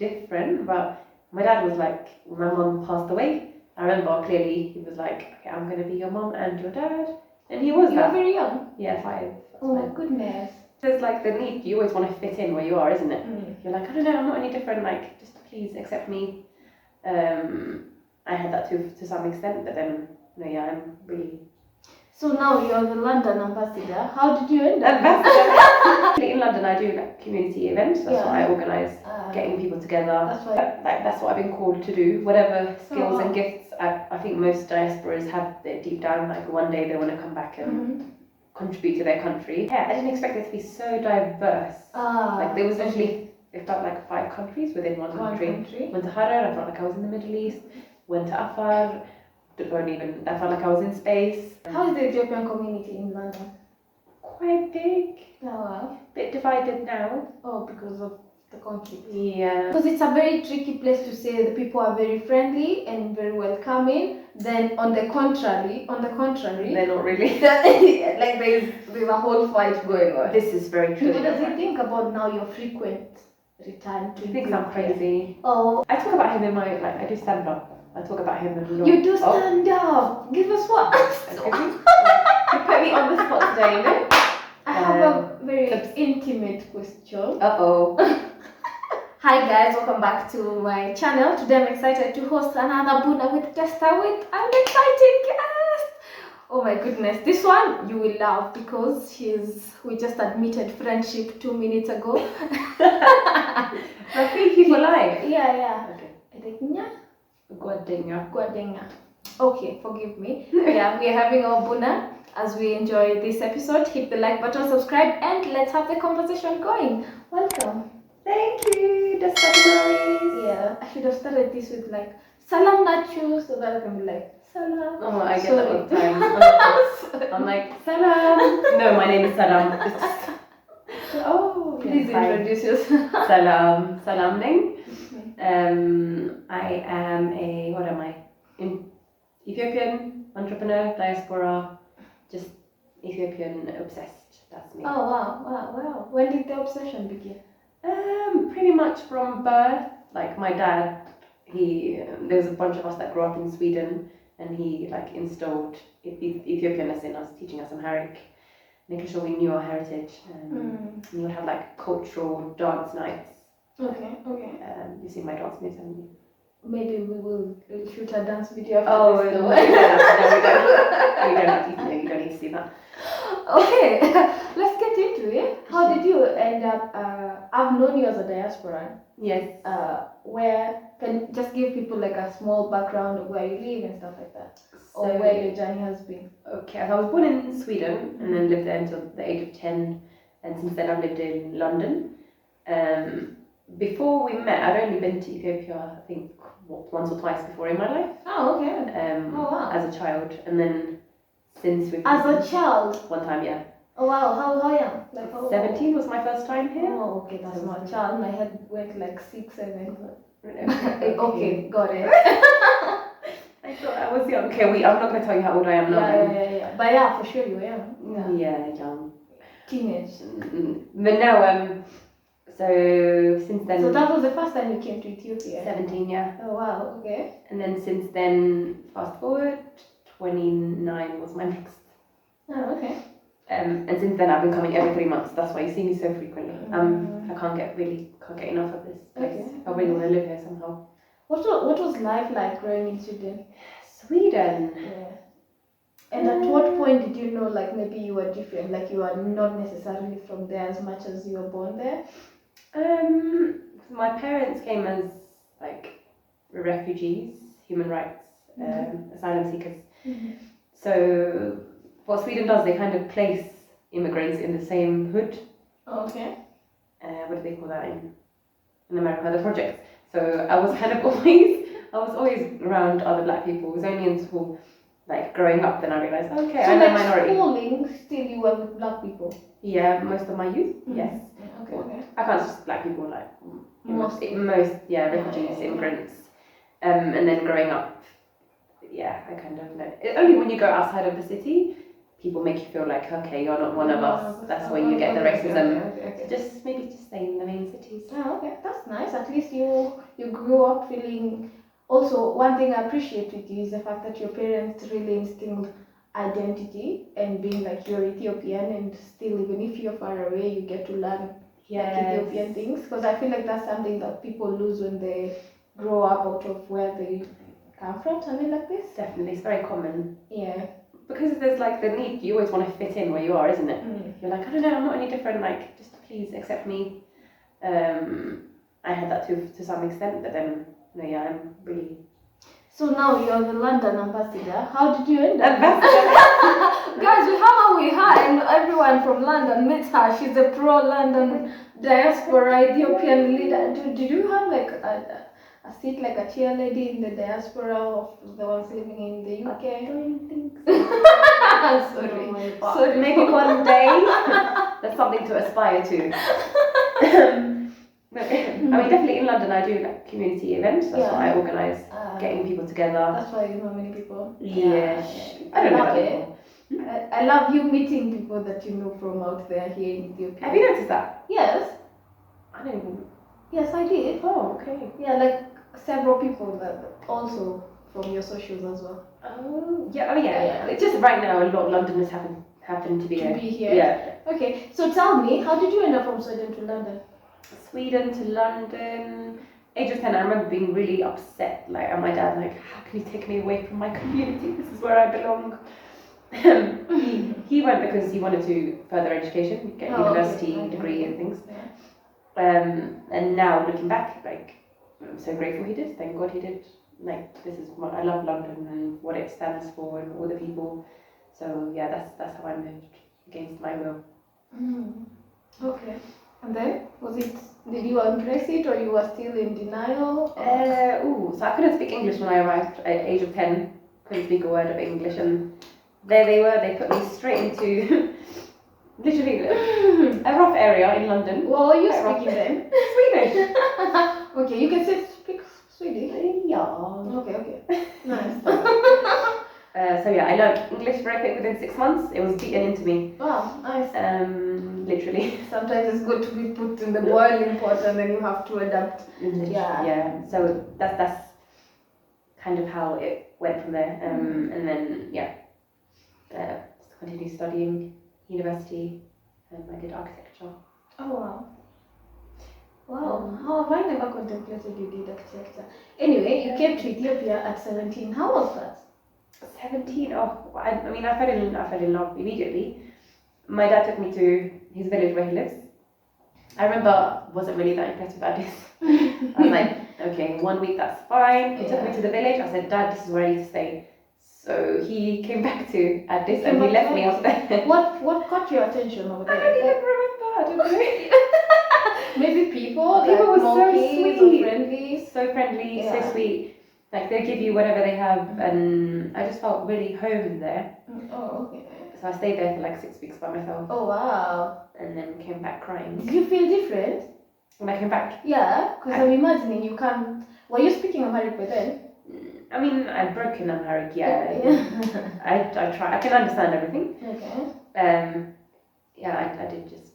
different, but my dad was like, when my mum passed away, I remember clearly he was like, okay, I'm going to be your mum and your dad. And he was You were very young? Yeah, 5. Oh my goodness. There's like the need, you always want to fit in where you are, isn't it? Mm. You're like, I don't know, I'm not any different, like, just please accept me. I had that to some extent, but then, no, yeah, I'm really... So now you're the London ambassador. How did you end up? Ambassador? In London, I do like community events. That's what I organise, getting people together. That's what I've been called to do. Whatever skills and gifts, I think most diasporas have it deep down. Like one day they want to come back and contribute to their country. Yeah, I didn't expect it to be so diverse. Like there was literally, it felt like 5 countries within one country. Went to Harar, I felt like I was in the Middle East. Went to Afar. I felt like I was in space. How is the Ethiopian community in London? Quite big. Oh wow. Bit divided now. Oh, because of the conflict. Yeah. Because it's a very tricky place to say the people are very friendly and very welcoming. Then on the contrary, they're not really. like there's a whole fight going on. This is very true. What does he think about now your frequent return to He thinks I'm crazy. Oh. I talk about him in my, like, I do stand up. I talk about him a lot. You do stand up. Give us what? You put me on the spot today, you know? I have a very intimate question. Uh-oh. Hi guys, welcome back to my channel. Today I'm excited to host another Buna with Desta with an exciting guest. Oh my goodness, this one you will love because we just admitted friendship 2 minutes ago. Rafiki for life. Yeah. Okay. Guadenga. Okay, forgive me. Yeah, we are having our Buna. As we enjoy this episode, hit the like button, subscribe, and let's have the conversation going. Welcome. Thank you, Desta. Yeah, I should have started this with like Salam Nachu, so that I can be like Salam. Oh, I get that all the time. I'm like, Salam. No, my name is Salam. Oh, please introduce yourself. Salam name. I am Ethiopian entrepreneur, diaspora, just Ethiopian obsessed. That's me. Oh wow. When did the obsession begin? Pretty much from birth. Like my dad, there was a bunch of us that grew up in Sweden, and he like instilled Ethiopianness in us, teaching us Amharic, making sure we knew our heritage. And we would have like cultural dance nights. Okay. You see my dance moves, haven't you? Maybe we will shoot a dance video after this. No, we don't. You don't need to see that. Okay, let's get into it. How did you end up? I've known you as a diasporan. Yes. Where can you just give people like a small background of where you live and stuff like that, or where your journey has been? Okay, I was born in Sweden and then lived there until the age of 10, and since then I've lived in London. Before we met, I'd only been to Ethiopia, I think, once or twice before in my life. Oh, okay. Wow. As a child, and then since we've... As a child? One time, yeah. Oh wow, how young? Like how 17 was my first time here. Oh, okay, that's not a child. My head went like 6, 7. Okay, got it. I thought I was young. Okay, I'm not going to tell you how old I am now. Yeah. But yeah, for sure you were young. Yeah, young. Teenage. But now, so since then... So that was the first time you came to Ethiopia? 17, yeah. Oh wow, okay. And then since then, fast forward, 29 was my next. Oh, okay. And since then I've been coming every 3 months. That's why you see me so frequently. I can't get enough of this place. Okay. I really want to live here somehow. What was life like growing in Sweden? Sweden? Yeah. And at what point did you know like maybe you were different, like you are not necessarily from there as much as you were born there? My parents came as like refugees, human rights, asylum seekers. So what Sweden does, they kind of place immigrants in the same hood. Oh, okay. What do they call that in America? The projects. So I was kind of always around other black people. It was only until like growing up then I realized, okay, I'm a minority. So schooling, still you were with black people? Yeah, most of my youth, yes. Okay. I can't just black people, like most refugees, immigrants. And then growing up, yeah, I kind of know. Only when you go outside of the city, people make you feel like, okay, you're not one of us. That's where you get the racism. Okay. So just maybe just stay in the main cities. Oh, okay, that's nice. At least you grew up feeling. Also, one thing I appreciate with you is the fact that your parents really instilled identity and being like you're Ethiopian, and still even if you're far away, you get to learn like Ethiopian things. Because I feel like that's something that people lose when they grow up out of where they come from. Something like this. Definitely, it's very common. Yeah. Because there's like the need, you always want to fit in where you are, isn't it? You're like, I don't know, I'm not any different, like, just please accept me. I had that to some extent, but then, no, yeah, I'm really... So now you're the London ambassador. How did you end up? Ambassador? Guys, we hung out with her and everyone from London met her. She's a pro-London diaspora Ethiopian leader. Did you have like a seat, like a chair lady in the diaspora of the ones living in the UK? I don't think so. Sorry. But Sorry. maybe one day. That's something to aspire to. I mean, definitely in London I do like community events. That's what I organise, getting people together. That's why you know many people. Yes. I love it. I love you meeting people that you know from out there here in Ethiopia. Have you noticed that? Yes. I don't even... Yes, I did. Oh, okay. Yeah, like several people that also from your socials as well. Oh, yeah. It's just right now a lot of Londoners happen to be here. Yeah. Okay, so tell me, how did you end up from Sweden to London? Sweden to London. Age of 10, I remember being really upset, like, and my dad, like, how can you take me away from my community? This is where I belong. He went because he wanted to further education, get a university degree and things. Yeah. And now looking back, like, I'm so grateful he did. Thank God he did. Like, this is what I love London and what it stands for and all the people. So yeah, that's how I moved against my will. Okay. And then, did you embrace it or you were still in denial? So I couldn't speak English when I arrived at age of 10. Couldn't speak a word of English, and there they were. They put me straight into literally a rough area in London. What were you speaking then? Swedish. Okay, you can speak Swedish. Yeah. Okay. Nice. So yeah, I learned English very quick within 6 months. It was beaten into me. Wow, nice. Literally. Sometimes it's good to be put in the boiling pot and then you have to adapt. Yeah. So that's kind of how it went from there. And then continued studying university. I did architecture. Oh wow. Wow, how have I never contemplated you did architecture? Anyway, you came to Ethiopia at 17. How was that? 17. Oh, I mean, I fell in love immediately. My dad took me to his village where he lives. I remember wasn't really that impressed with Addis. I was like, okay, 1 week that's fine. He took me to the village. I said, Dad, this is where I need to stay. So he came back to Addis and he left me up there. What caught your attention over there? I don't even remember. I don't know. Maybe people. People were so sweet, sweet, so friendly, Yeah. so sweet. Like they give you whatever they have, and I just felt really home there. Oh, okay. So I stayed there for like 6 weeks by myself. Oh wow. And then came back crying. Did you feel different? When I came back? Yeah, because I'm imagining you can't. Were you speaking Amharic by then? I mean, I've broken Amharic, yeah. I try. I can understand everything. Okay. I did just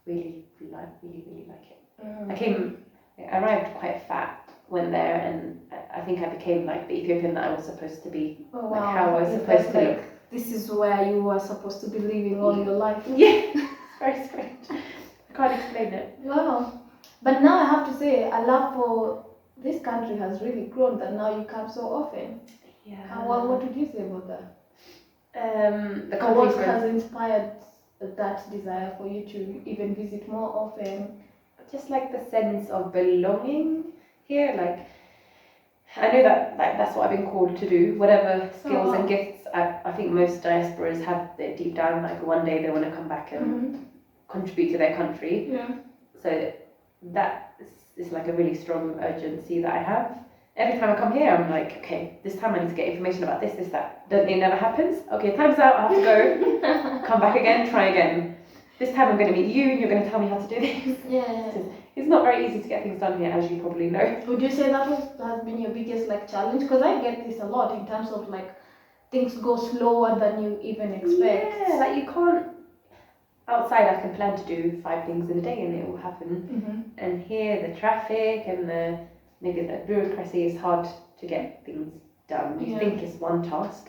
really like it. I arrived quite fat, went there, and I think I became like the Ethiopian that I was supposed to be. Oh, like wow. how I was supposed to look. This is where you were supposed to be living all your life. Yeah, it's very strange. I can't explain it. Wow. But now I have to say, a love for this country has really grown that now you come so often. Yeah. What would you say about that? The What country's has inspired that desire for you to even visit more often? just like the sense of belonging here. Like I know that that's what I've been called to do. Whatever skills and gifts, I think most diasporas have it deep down. Like one day they want to come back and contribute to their country. Yeah. So that is like a really strong urgency that I have. Every time I come here, I'm like, okay, this time I need to get information about this, that. Then it never happens. Okay, time's out. I have to go. Come back again. Try again. This time I'm going to meet you, and you're going to tell me how to do this. Yeah. It's not very easy to get things done here, as you probably know. Would you say that has been your biggest challenge? Because I get this a lot in terms of things go slower than you even expect. Yeah, like you can't. Outside, I can plan to do 5 things in a day, and it will happen. And here, the traffic and maybe the bureaucracy is hard to get things done. You think it's one task.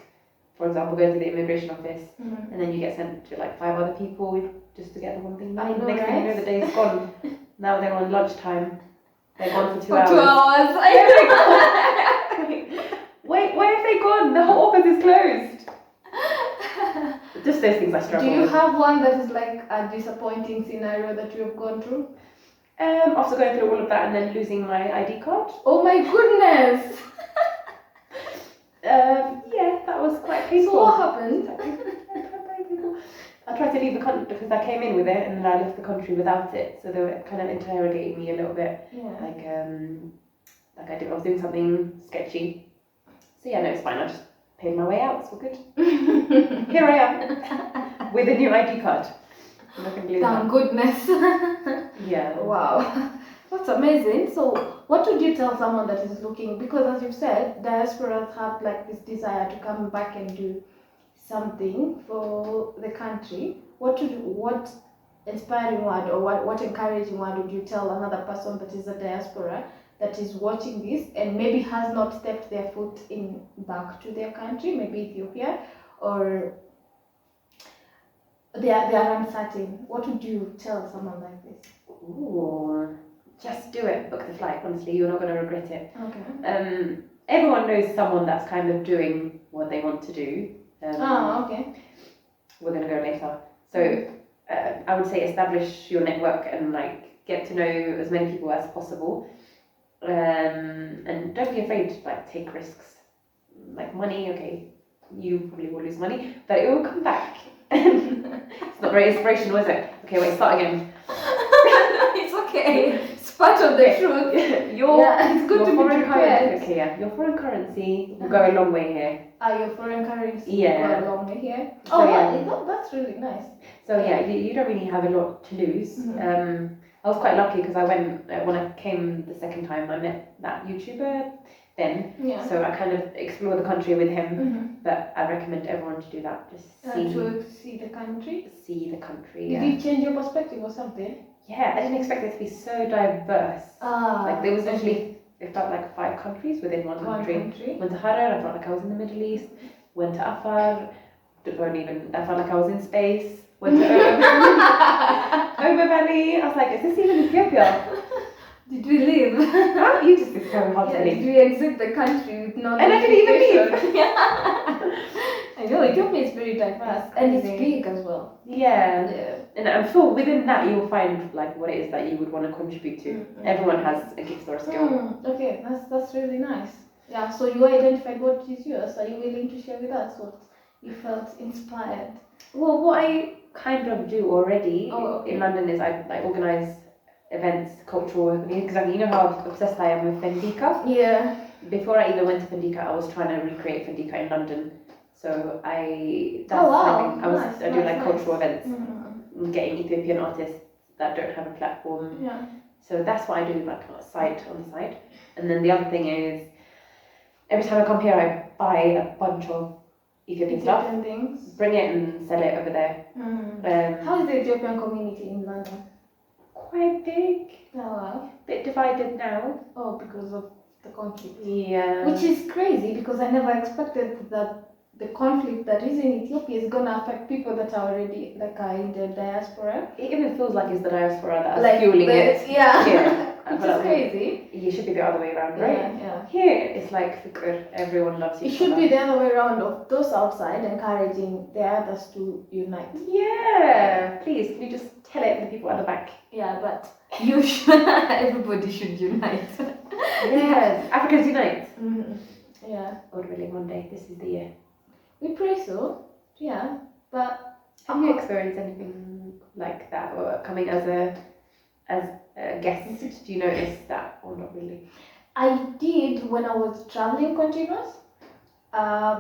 For example, go to the immigration office, and then you get sent to like 5 other people just to get the one thing done. I know, Next thing you know, the day's gone. Now they're on lunchtime. They're gone for 2 For hours. 2 hours. Wait, where have they gone? The whole office is closed. Just those things I struggle Do you with. have one that is like a disappointing scenario that you have gone through? After going through all of that and then losing my ID card. Oh my goodness! Yeah, that was quite painful. So what happened? I tried to leave the country because I came in with it and then I left the country without it. So they were kind of interrogating me a little bit. Yeah. Like I was doing something sketchy. So yeah, no, it's fine. I just paid my way out. It's all good. Here I am with a new ID card. I'm not gonna believe Thank that. goodness. Yeah. Wow. That's amazing. So what would you tell someone that is looking, because as you've said, diasporas have like this desire to come back and do something for the country. What inspiring word or what encouraging word would you tell another person that is a diaspora that is watching this and maybe has not stepped their foot in back to their country, maybe Ethiopia, or they are uncertain? What would you tell someone like this? Ooh, just do it. Book the flight. Honestly, you're not going to regret it. Okay. Everyone knows someone that's kind of doing what they want to do. Okay. We're going to go later. So I would say establish your network and like get to know as many people as possible. And don't be afraid to like take risks. Like money, okay, you probably will lose money, but it will come back. It's not very inspirational, is it? Okay, wait, start again. It's okay. It's part of the truth. It's good to be prepared. Okay, yeah, your foreign currency will go a long way here. Your foreign currency Yeah. will go a long way here. So, That's really nice. So yeah, you don't really have a lot to lose. I was quite lucky because I went, when I came the second time, I met that YouTuber then. Yeah. So I kind of explored the country with him. But I recommend everyone to do that. Just to see the country. see the country. Did it change your perspective or something? Yeah, I didn't expect it to be so diverse. Like there was literally, it felt like 5 countries within one country. Went to Harar, I felt like I was in the Middle East. Went to Afar, I felt like I was in space. Went to Ober Valley. I was like, is this even Ethiopia? Did we leave? You just did so hard to Did leave. we exit the country with no And I didn't even leave. I know, Ethiopia is very diverse and it's big as well. Yeah. And I'm sure within that you'll find like what it is that you would want to contribute to. Everyone has a gift or a skill. Okay, that's really nice. Yeah, so you identified what is yours. Are you willing to share with us what you felt inspired? Well, what I kind of do already okay. in London is I organise events, cultural, because you know how obsessed I am with Fendika? Yeah. Before I even went to Fendika, I was trying to recreate Fendika in London. So I do cultural events, getting Ethiopian artists that don't have a platform. Yeah. So that's what I do, like on the side. And then the other thing is, every time I come here, I buy a bunch of Ethiopian stuff, things. Bring it and sell it over there. How is the Ethiopian community in London? Quite big. Oh, wow. Bit divided now. Oh, because of the conflict. Yeah. Which is crazy because I never expected that the conflict that is in Ethiopia is gonna affect people that are already in the diaspora. It even feels like it's the diaspora that is fueling it. Yeah. Which is crazy. It should be the other way around, right? Yeah. Here it's like fikr, everyone loves each other. It should be the other way around, of those outside encouraging the others to unite. Yeah. Please, can you just tell it to the people at the back? Yeah, but you should. Everybody should unite. Yes. Africans unite. Yeah. God willing, one day this is the year. We pray so. Yeah, but have you experienced anything like that, or coming as a guest? Do you notice that, or not really? I did when I was traveling continuous.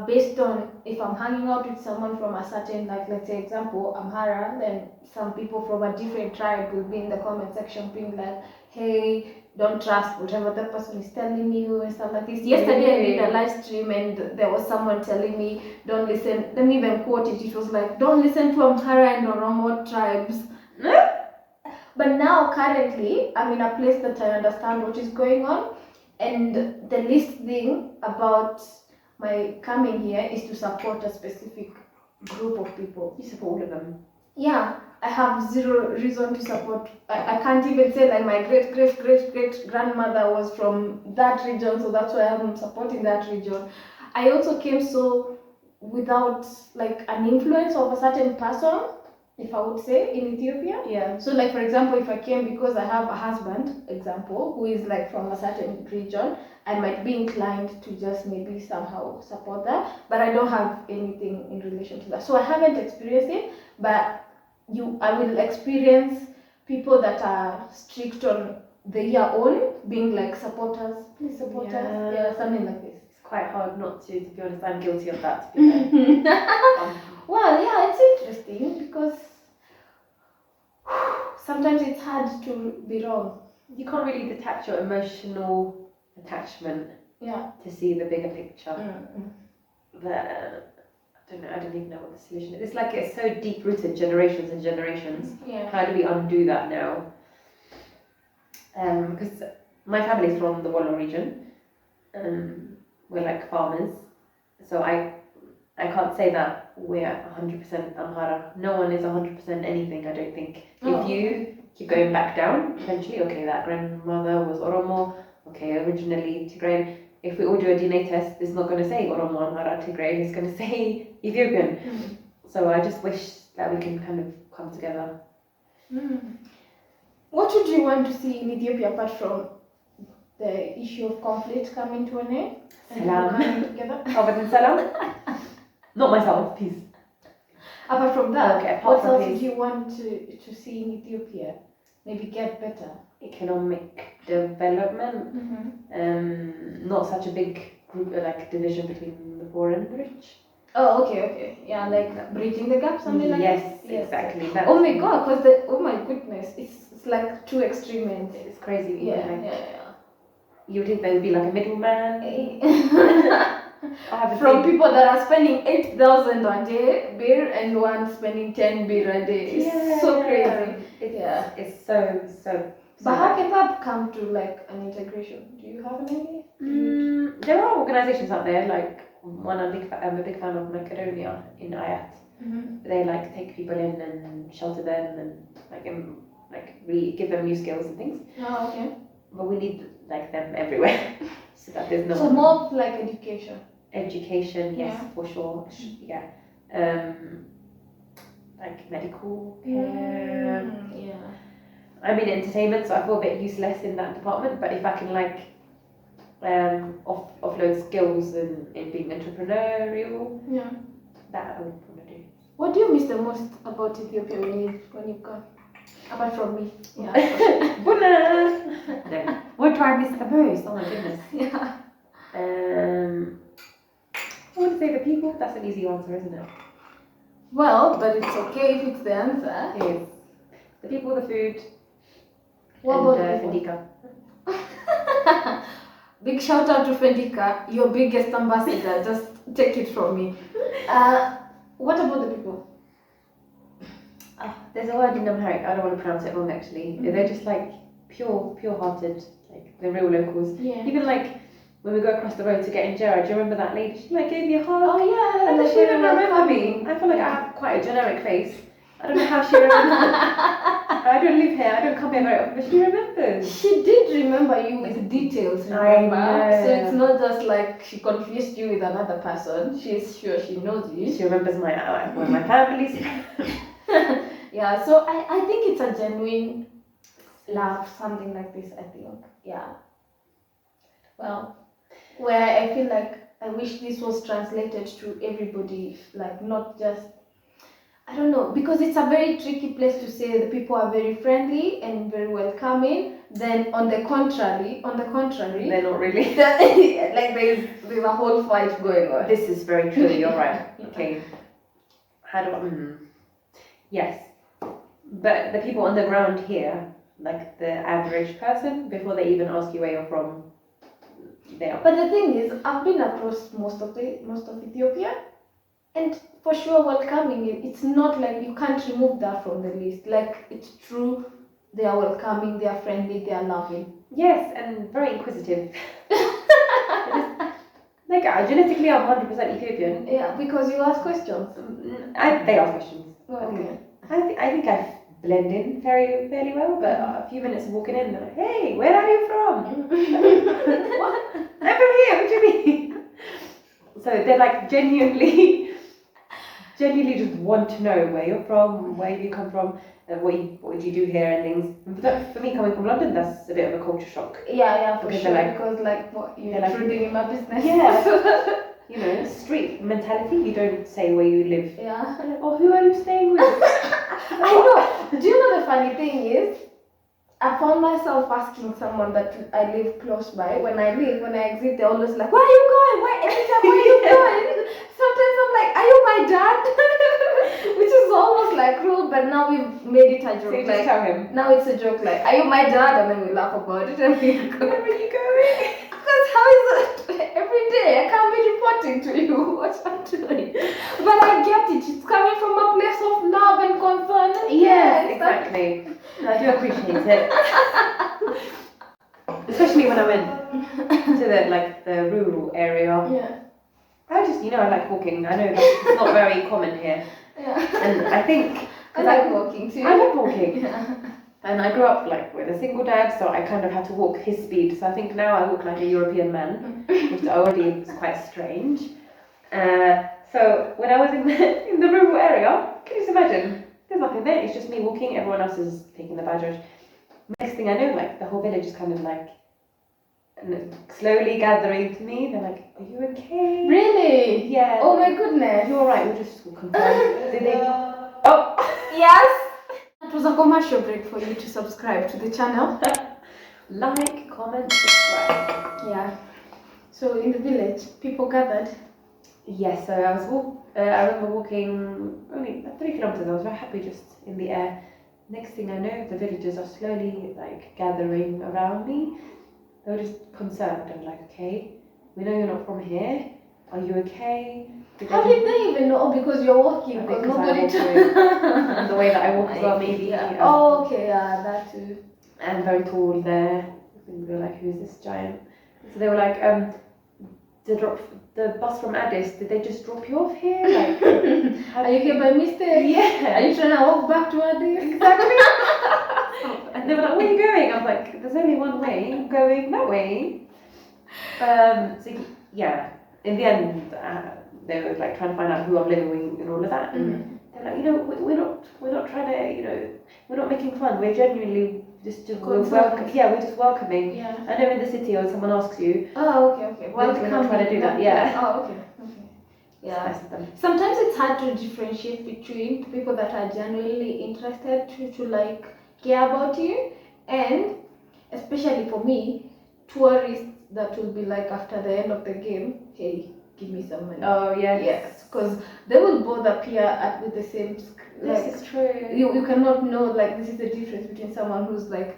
Based on if I'm hanging out with someone from a certain, let's say example, Amhara, then some people from a different tribe will be in the comment section being like, hey, don't trust whatever the person is telling you and stuff like this. Yesterday I did a live stream and there was someone telling me, don't listen, let me even quote it, it was like, don't listen to Amhara and Oromo tribes. But now currently I'm in a place that I understand what is going on, and the least thing about my coming here is to support a specific group of people. You support all of them? Yeah, I have zero reason to support. I can't even say like my great grandmother was from that region, so that's why I'm supporting that region. I also came so without like an influence of a certain person, if I would say, in Ethiopia. Yeah. So like for example, if I came because I have a husband, example, who is like from a certain region, I might be inclined to just maybe somehow support that, but I don't have anything in relation to that. So I haven't experienced it, but I will experience people that are strict on their own, being like supporters, please support us, yeah, something like this. It's quite hard not to be honest. I'm guilty of that, to be fair. Well, yeah, it's interesting because sometimes it's hard to be wrong. You can't really detach your emotional attachment to see the bigger picture. I don't even know what the solution is. It's like it's so deep rooted, generations and generations. Yeah. How do we undo that now? Because my family's from the Wollo region. We're like farmers, so I can't say that we're 100% Amhara. No one is 100% anything, I don't think. If you keep going back down, eventually, okay, that grandmother was Oromo, okay, originally Tigrayan. If we all do a DNA test, it's not going to say Oromo, Amhara, Tigray, it's going to say Ethiopian. So I just wish that we can kind of come together. What would you want to see in Ethiopia apart from the issue of conflict coming to an end? Salam. Coming together? Other than salam? Not myself, peace. Apart from that, okay, what else would you want to see in Ethiopia? Maybe get better? Economic development. Not such a big group, like division between the poor and the rich. Oh, okay. Yeah, like bridging the gap, something like that? Yes, exactly. Oh my god, because oh my goodness, it's like two extreme ends. It's crazy. Yeah. You would think there would be like a middleman. From people that are spending 8,000 a day beer and one spending 10 beer a day. It's so crazy. It's so but how can that come to like an integration? Do you have an idea? There are organizations out there, like one I'm a big fan of, Macedonia in Ayat. They like take people in and shelter them and really give them new skills and things. Oh, okay. But we need like them everywhere, so that there's no. So more of like education. Education, yes, for sure. Yeah. Like medical care. I'm in entertainment, so I feel a bit useless in that department. But if I can offload skills in being entrepreneurial, that I would want to do. What do you miss the most about Ethiopia when you've gone? Apart from me. Buna! No. What do I miss the most? Oh my goodness. I want to say the people. That's an easy answer, isn't it? Well, but it's okay if it's the answer. Yes. The people, the food, what and Fendika. Big shout out to Fendika, your biggest ambassador. Just take it from me. What about the people? There's a word in Amharic, I don't want to pronounce it wrong actually. They're just like pure-hearted, like the real locals. Even like when we go across the road to get injera, do you remember that lady? She like gave me a hug. Oh yeah, and she didn't remember me. I feel like I have quite a generic face. I don't know how she remembers. I don't live here, I don't come here very often, but she remembers. She did remember you with details, remember? So it's not just like she confused you with another person. She's sure she knows you. She remembers where my family's. Yeah, so I think it's a genuine love, something like this, I think. Yeah. Well, where I feel like I wish this was translated to everybody, like not just, I don't know, because it's a very tricky place to say the people are very friendly and very welcoming. Then on the contrary, they're not really. Like there's a whole fight going on. This is very true, you're right. Okay. How do I... Yes. But the people on the ground here like the average person before they even ask you where you're from. They are. But the thing is, I've been across most of Ethiopia, and for sure welcoming it's not like you can't remove that from the list. Like it's true, they are welcoming, they are friendly, they are loving. Yes, and very inquisitive. Like genetically, I'm 100% Ethiopian. Yeah, because you ask questions. They ask questions. Okay. I think I blend in fairly well, but a few minutes of walking in, they're like, "Hey, where are you from?" What? I'm from here. What do you mean? So they're like genuinely just want to know where you're from, where you come from, what do you do here and things. But for me, coming from London, that's a bit of a culture shock. Yeah, for Because sure. like, because like what you're like, intruding in my business. Yeah. You know, street mentality. You don't say where you live. Yeah. Like, oh, who are you staying with? I know. Do you know the funny thing is? I found myself asking someone that I live close by. When I exit, they're always like, "Where are you going? Where are you going?" Sometimes I'm like, "Are you my dad?" Which is almost like rude, but now we've made it a joke. So you like, just tell him. Now it's a joke. Like, "Are you my dad?" And then we laugh about it and we go. Where are you going? Because how is it? Every day I can't be reporting to you what I'm doing. But I get it. It's coming from a place of love and concern. Yes, exactly. I do appreciate it. Especially when I went to the rural area. Yeah. I like walking. I know that's not very common here. Yeah. And I think I like walking too. I love walking. Yeah. And I grew up with a single dad, so I kind of had to walk his speed. So I think now I walk like a European man, which already is quite strange. So when I was in the rural area, can you just imagine? There's nothing there. It's just me walking. Everyone else is taking the badgers. Next thing I know, the whole village is kind of slowly gathering to me. They're like, "Are you okay?" Really? Yeah. Oh my goodness. You're alright. We'll just confirm. Did they? Oh. Yes. That was a commercial break for you to subscribe to the channel. Like, comment, subscribe. Yeah. So in the village, people gathered. Yes. So I remember walking only 3 kilometers. I was very happy, just in the air. Next thing I know, the villagers are slowly gathering around me. They were just concerned. I'm like, "Okay, we know you're not from here. Are you okay?" How did they even know? Because you're walking. Because nobody. And the way that I walk as well, maybe. Yeah. Oh, okay. Yeah, that too. And very tall there. And we were like, "Who's this giant?" So they were like, the bus from Addis, did they just drop you off here? Are you here by mistake? Yeah. Are you trying to walk back to Addis? Exactly. And they were like, "Where are you going?" I was like, "There's only one way. I'm going that way." So yeah, in the end, they were trying to find out who I'm living with and all of that. And they're like, we're not trying to, we're not making fun. We're genuinely we're just welcoming. Yeah. I know in the city when someone asks you. Oh, okay. We're not trying to do that. Yeah. Oh, okay. Yeah. Sometimes it's hard to differentiate between people that are genuinely interested to care about you, and especially for me, tourists that will be after the end of the game, "Hey, give me some money." Oh yes. Yes, because they will both appear with the same. This is true. You cannot know this is the difference between someone who's by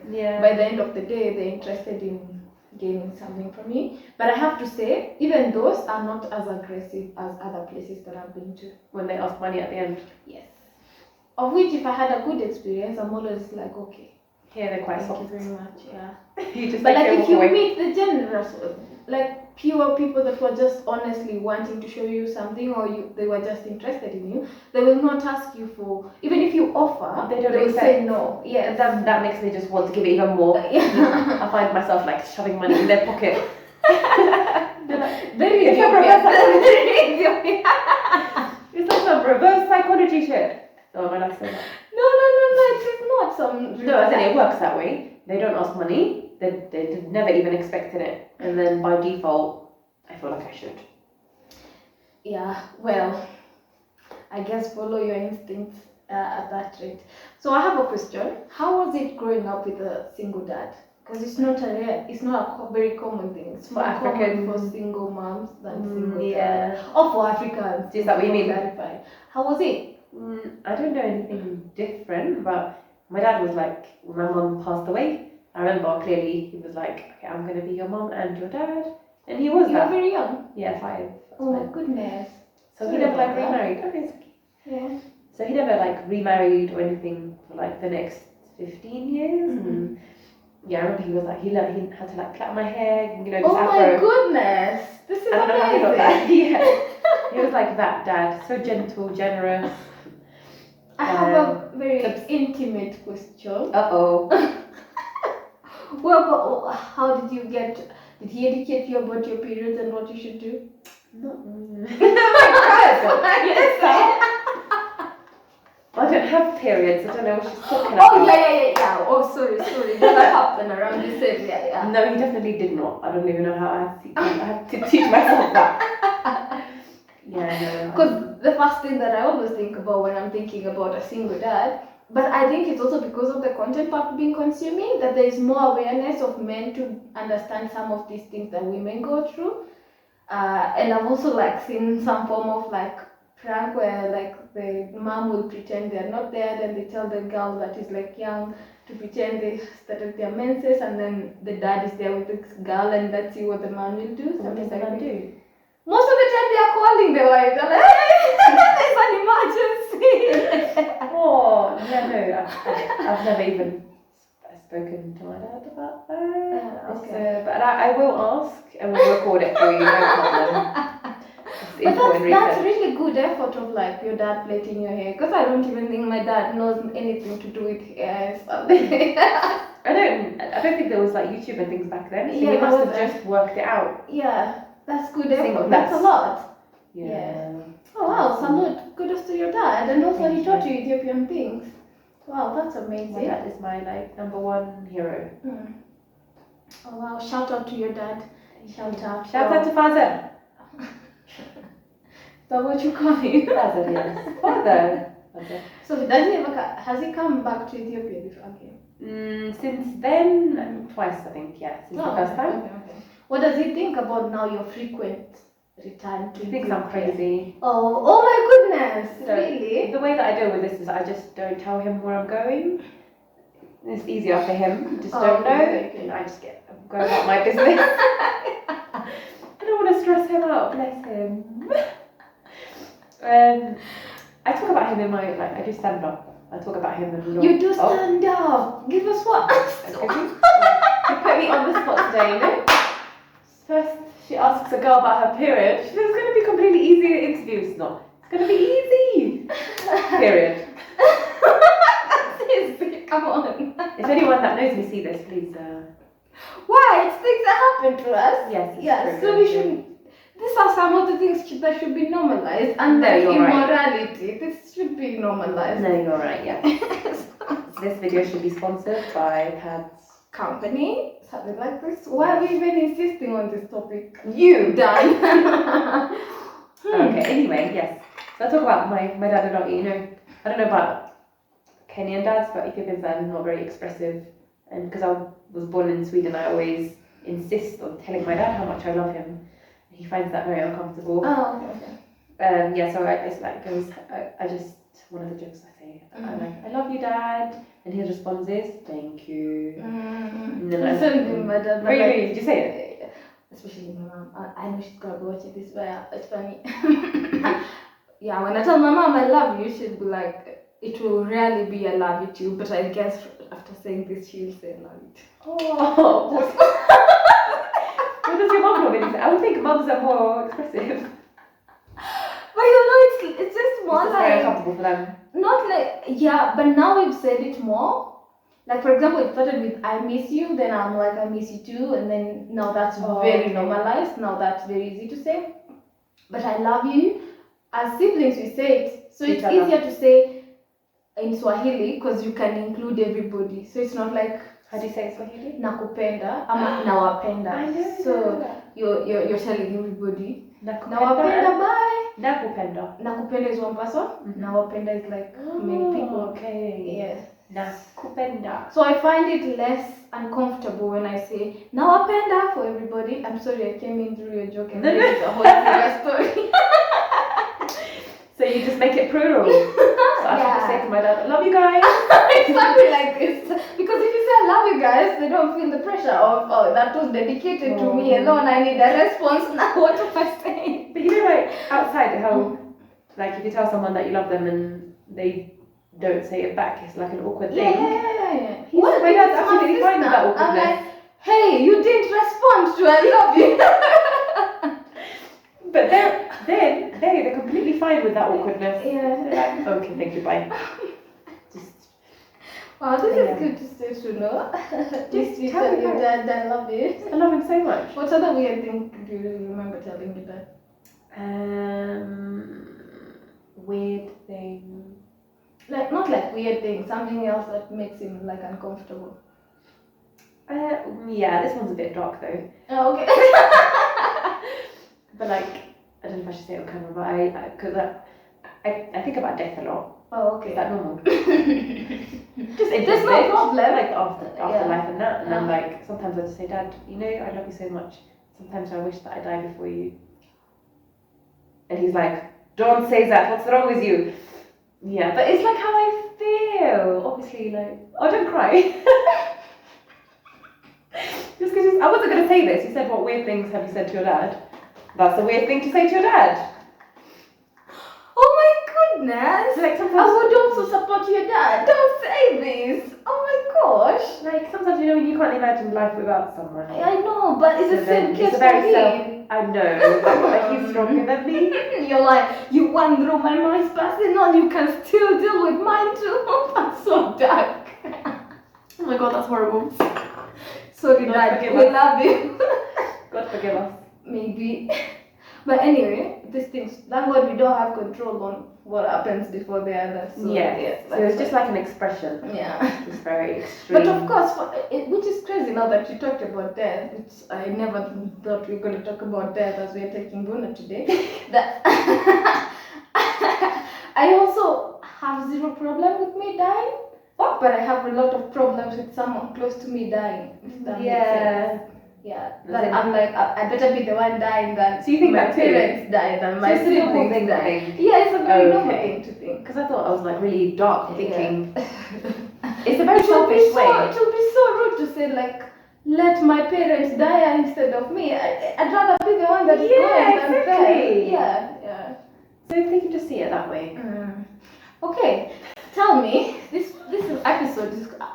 the end of the day they're interested in gaining something from me. But I have to say, even those are not as aggressive as other places that I've been to. When they ask money at the end. Yes. Of which, if I had a good experience, I'm always like, "Okay." Here they're quite soft. Thank you very much. Yeah. You just But if you away. meet the generous, pure people that were just honestly wanting to show you something, or they were just interested in you, they will not ask you for, even if you offer, they will say no. Yeah, that makes me just want to give it even more. Yeah. I find myself shoving money in their pocket. Very Ethiopian. It's like some reverse psychology shit. Oh, am I allowed to say that? No, it is not some. No, I think it works that way. They don't ask money. They never even expected it, and then by default, I feel like I should. Yeah, well, I guess follow your instincts at that rate. So I have a question. How was it growing up with a single dad? Because it's not a very common thing. It's more common for single moms than single dads. Or for Africans. Is that what you mean? Clarify. How was it? I don't know anything different, but My dad was like, when my mum passed away, I remember clearly he was like, okay, I'm going to be your mum and your dad. And he was You that. were very young. Yeah, 5. Oh my goodness. So he never like remarried. Okay, it's okay. Yeah. So he never like remarried or anything for like the next 15 years. Mm-hmm. And yeah, I remember he was like, he had to like plait my hair, you know, this Oh afro. my goodness. This is I don't know how he got amazing. that. Yeah. He was like that dad, so gentle, generous. I have a very intimate question. Uh-oh. Well, but how did he educate you about your periods and what you should do? No. Yes. I don't have periods. I don't know what she's talking about. Oh yeah. Oh sorry. That happened around this area. Yeah. No, he definitely did not. I don't even know how I had to teach myself that. Yeah, no. Because the first thing that I always think about when I'm thinking about a single dad, but I think it's also because of the content part being consuming that there is more awareness of men to understand some of these things that women go through. And I've also like seen some form of like prank where like the mom will pretend they're not there, then they tell the girl that is like young to pretend they started their menses, and then the dad is there with this girl, and let's see what the man will do. What does the man do? Most of the time they are calling the wife. They're like, hey, there's an emergency. Oh, yeah, no, I've never even spoken to my dad about that. Okay. But I will ask and we'll record it for you, no problem. But that's really good effort of like your dad plaiting your hair, because I don't even think my dad knows anything to do with hair and stuff. I don't think there was like YouTube and things back then, so Yeah, you must have wasn't. just worked it out. Yeah, that's good Single effort. That's a lot. Yeah. Oh wow, salute. Kudos to your dad. And also he Thank taught you. you Ethiopian things. Wow, that's amazing. My dad is my like #1 hero. Oh wow, shout out to your dad. Shout out. Shout out to Father. Is that what you call him? Father, yes. Father. So has he come back to Ethiopia before? Okay. Since then, twice I think, yeah. Since the first time. Okay. What does he think about now your frequent return to He thinks Ethiopia? I'm crazy. Oh my goodness, So, really? the way that I deal with this is I just don't tell him where I'm going. It's easier for him. Just don't know. Okay. And I just go about my business. I don't want to stress him out, bless him. I talk about him in my, like, I do stand up. I talk about him in the You do stand up. Give us what? You put me on the spot today, you know? First, she asks a girl about her period. She says it's going to be completely easy interview. It's not. It's going to be easy. Period. Come on. If anyone that knows me see this, please. Why? It's things that happen to us. Yes. It's Yeah, true, so we true. should. These are some of the things that should be normalized, and No, like you're right. immorality. This should be normalized. No, you're right, yeah. This video should be sponsored by Pads. Company, something like this. Why are we even insisting on this topic? You! Done. Okay, anyway, yes. So I talk about my dad a lot, you know. I don't know about Kenyan dads, but Ethiopian dads are not very expressive. And because I was born in Sweden, I always insist on telling my dad how much I love him. He finds that very uncomfortable. Oh, okay. Yeah, so it's like goes. I just one of the jokes I say. I'm like, I love you, Dad, and his response is, thank you. And then My dad. really, did you say it? Especially my mom. I know she's gonna be watching this, but it's funny. Yeah, when I tell my mom I love you, she'll be like, it will rarely be I love you too, but I guess after saying this, she'll say I love you too. Oh. What does your mom normally say? I would think moms are more expressive. But you know, it's just more It's just like very uncomfortable for them. not like but now we've said it more. Like for example, it started with I miss you, then I'm like I miss you too, and then now that's very normalized. Now that's very easy to say. But I love you. As siblings, we say it, so it's easier to say in Swahili because you can include everybody. So it's not like. How do you say it in Swahili? Nakupenda ama nawapenda. I know. So you're telling everybody. Nakupenda. Nawapenda, bye. Nakupenda. Nakupenda is one person. Nawapenda is like many people. Okay. Yes. Nakupenda. So I find it less uncomfortable when I say nawapenda for everybody. I'm sorry, I came in through your joke and made it a whole serious story. So you just make it plural. So I should just say to my dad, I love you guys. Something like this. Because if you say I love you guys, they don't feel the pressure of, oh, that was dedicated to me alone. I need a response now. What am I saying? But you know, like outside, how like if you tell someone that you love them and they don't say it back, it's like an awkward thing. Yeah. My dad's absolutely fine with that awkwardness. I'm like, hey, you didn't respond to I love you. But they're completely fine with that awkwardness. Yeah. They're like, okay, thank you, bye. Wow, this is good to say to know. Just you tell your dad I love you. I love him so much. What other weird thing do you remember telling your dad? Weird thing. Like not like weird thing, something else that makes him like uncomfortable. Yeah, this one's a bit dark though. Oh, okay. But like, I don't know if I should say it on camera, but I think about death a lot. Oh, okay. Is that normal? Just there's no problem. Like afterlife and that, and I'm like, sometimes I just say, Dad, you know, I love you so much. Sometimes I wish that I died before you. And he's like, don't say that. What's wrong with you? Yeah, but it's like how I feel. Obviously, like, oh, don't cry. Just because I wasn't going to say this. You said, what weird things have you said to your dad? That's a weird thing to say to your dad. Oh my goodness! Like sometimes I would also support your dad. Don't say this. Oh my gosh! Like sometimes, you know, when you can't imagine life without someone. I know, but it's the same case for me. I know. Like he's stronger than me. You're like, you went through my mind's passing on. You can still deal with mine too. That's so dark. Oh my God, that's horrible. Sorry, Dad. We love you. God forgive us. Maybe. But anyway, these things, thank God we don't have control on what happens before the other. So, yes, so it's just like an expression. Yeah. It's very extreme. But of course, which is crazy now that you talked about death, which I never thought we were going to talk about death as we are taking Buna today. That I also have zero problem with me dying. But I have a lot of problems with someone close to me dying. If that makes sense. Yeah, that I'm like, I better be the one dying than so you think my that parents die than my siblings siblings die. die. Yeah, it's a very normal thing to think. Because I thought I was like really dark thinking. It's a very selfish way. It would be so rude to say like, let my parents die instead of me. I'd rather be the one that's going than die. Yeah. So I think you just see it that way. Okay, tell me, this episode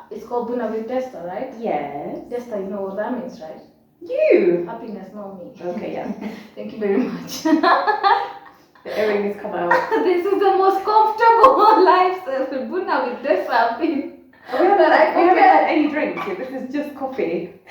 is called Buna with Desta, right? Yes. Desta, you know what that means, right? You! Happiness, not me. Okay, yeah. Thank you very much. The earrings come out. This is the most comfortable lifestyle with Buna with Desta I've been. We haven't had any drinks here. This is just coffee.